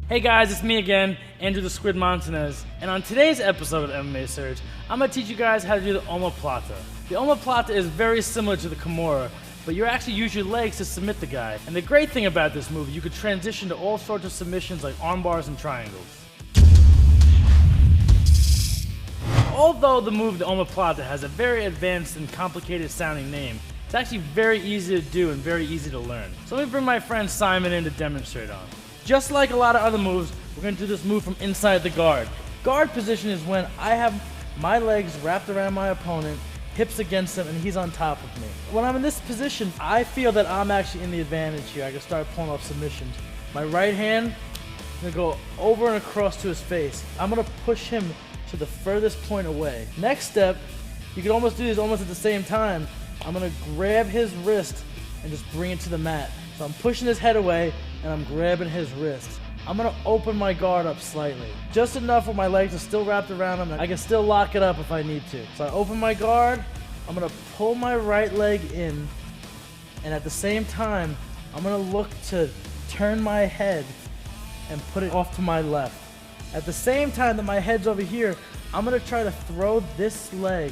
Hey guys, it's me again, Andrew the Squid Montanez, and on today's episode of MMA Surge, I'm going to teach you guys how to do the omoplata. The omoplata is very similar to the Kimura, but you actually use your legs to submit the guy. And the great thing about this move, you could transition to all sorts of submissions like arm bars and triangles. Although the move, the omoplata, has a very advanced and complicated sounding name, it's actually very easy to do and very easy to learn. So let me bring my friend Simon in to demonstrate on. Just like a lot of other moves, we're going to do this move from inside the guard. Guard position is when I have my legs wrapped around my opponent, hips against him, and he's on top of me. When I'm in this position, I feel that I'm actually in the advantage here. I can start pulling off submissions. My right hand is going to go over and across to his face. I'm going to push him to the furthest point away. Next step, you can almost do these almost at the same time. I'm going to grab his wrist and just bring it to the mat. So I'm pushing his head away and I'm grabbing his wrist. I'm going to open my guard up slightly. Just enough where my legs are still wrapped around him. I can still lock it up if I need to. So I open my guard. I'm going to pull my right leg in. And at the same time, I'm going to look to turn my head and put it off to my left. At the same time that my head's over here, I'm going to try to throw this leg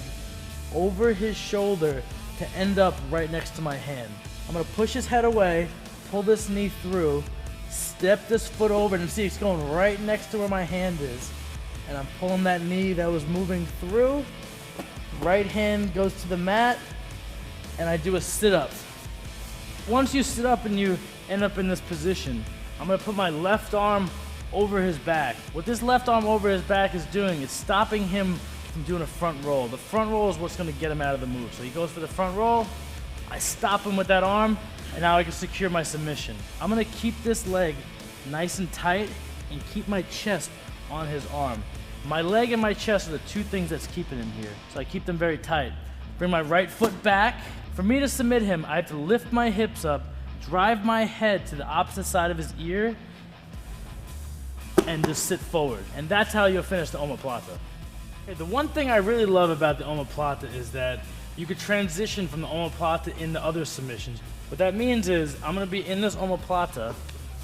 over his shoulder to end up right next to my hand. I'm going to push his head away, pull this knee through, step this foot over, and see it's going right next to where my hand is. And I'm pulling that knee that was moving through. Right hand goes to the mat, and I do a sit-up. Once you sit up and you end up in this position, I'm going to put my left arm over his back. What this left arm over his back is doing is stopping him from doing a front roll. The front roll is what's going to get him out of the move. So he goes for the front roll. I stop him with that arm, and now I can secure my submission. I'm going to keep this leg nice and tight and keep my chest on his arm. My leg and my chest are the two things that's keeping him here, so I keep them very tight. Bring my right foot back. For me to submit him, I have to lift my hips up, drive my head to the opposite side of his ear, and just sit forward. And that's how you'll finish the omoplata. Okay, the one thing I really love about the omoplata is that you could transition from the omoplata into other submissions. What that means is I'm going to be in this omoplata.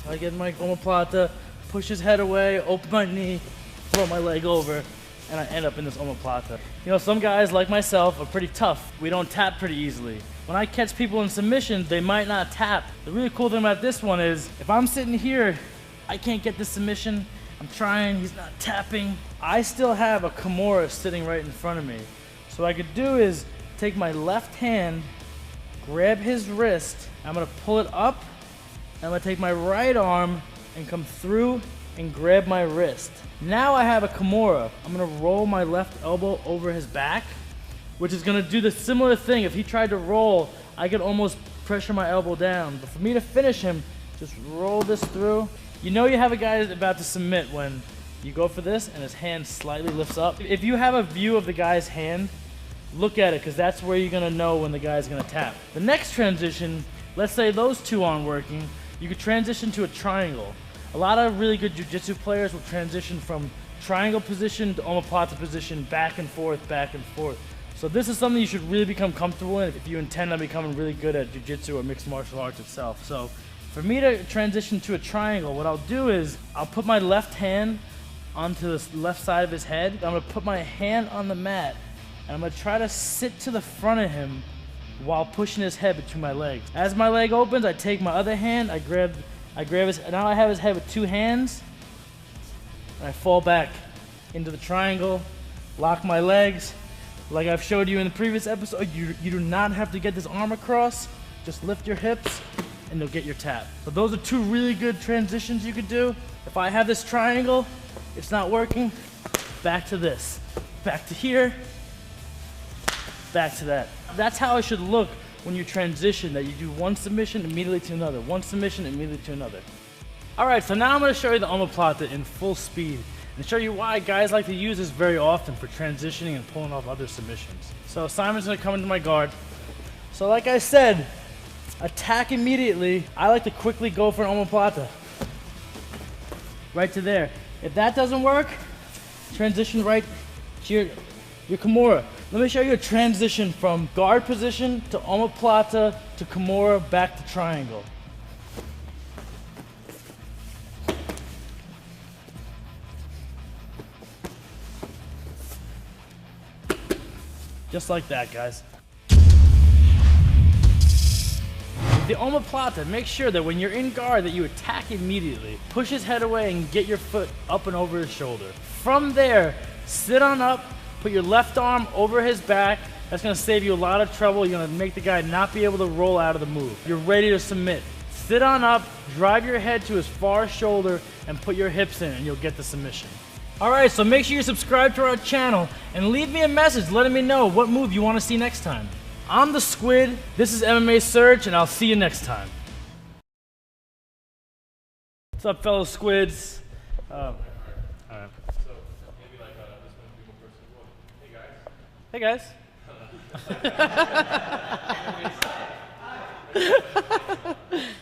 I get my omoplata, push his head away, open my knee, throw my leg over, and I end up in this omoplata. You know, some guys like myself are pretty tough. We don't tap pretty easily. When I catch people in submissions, they might not tap. The really cool thing about this one is if I'm sitting here, I can't get this submission. I'm trying, he's not tapping. I still have a Kimura sitting right in front of me. So what I could do is take my left hand, grab his wrist, I'm gonna pull it up, and I'm gonna take my right arm and come through and grab my wrist. Now I have a Kimura. I'm gonna roll my left elbow over his back, which is gonna do the similar thing. If he tried to roll, I could almost pressure my elbow down. But for me to finish him, just roll this through. You know you have a guy that's about to submit when you go for this and his hand slightly lifts up. If you have a view of the guy's hand, look at it, because that's where you're gonna know when the guy's gonna tap. The next transition, let's say those two aren't working, you could transition to a triangle. A lot of really good jiu-jitsu players will transition from triangle position to omoplata position, back and forth, back and forth. So this is something you should really become comfortable in if you intend on becoming really good at jiu-jitsu or mixed martial arts itself. So for me to transition to a triangle, what I'll do is I'll put my left hand onto the left side of his head. I'm gonna put my hand on the mat, and I'm gonna try to sit to the front of him while pushing his head between my legs. As my leg opens, I take my other hand, I grab his, now I have his head with two hands, and I fall back into the triangle, lock my legs. Like I've showed you in the previous episode, you do not have to get this arm across, just lift your hips, and you'll get your tap. So those are two really good transitions you could do. If I have this triangle, it's not working, back to this, back to here, back to that. That's how it should look when you transition, that you do one submission immediately to another, one submission immediately to another. All right, so now I'm gonna show you the omoplata in full speed and show you why guys like to use this very often for transitioning and pulling off other submissions. So Simon's gonna come into my guard. So like I said, attack immediately. I like to quickly go for an omoplata. Right to there. If that doesn't work, transition right to your Kimura. Let me show you a transition from guard position to omoplata to Kimura back to triangle. Just like that, guys. The omoplata, make sure that when you're in guard that you attack immediately. Push his head away and get your foot up and over his shoulder. From there, sit on up, put your left arm over his back. That's gonna save you a lot of trouble. You're gonna make the guy not be able to roll out of the move. You're ready to submit. Sit on up, drive your head to his far shoulder, and put your hips in, and you'll get the submission. All right, so make sure you subscribe to our channel and leave me a message letting me know what move you wanna see next time. I'm the Squid, this is MMA Search, and I'll see you next time. What's up, fellow Squids? All right. So, maybe like this one people first. Hey, guys.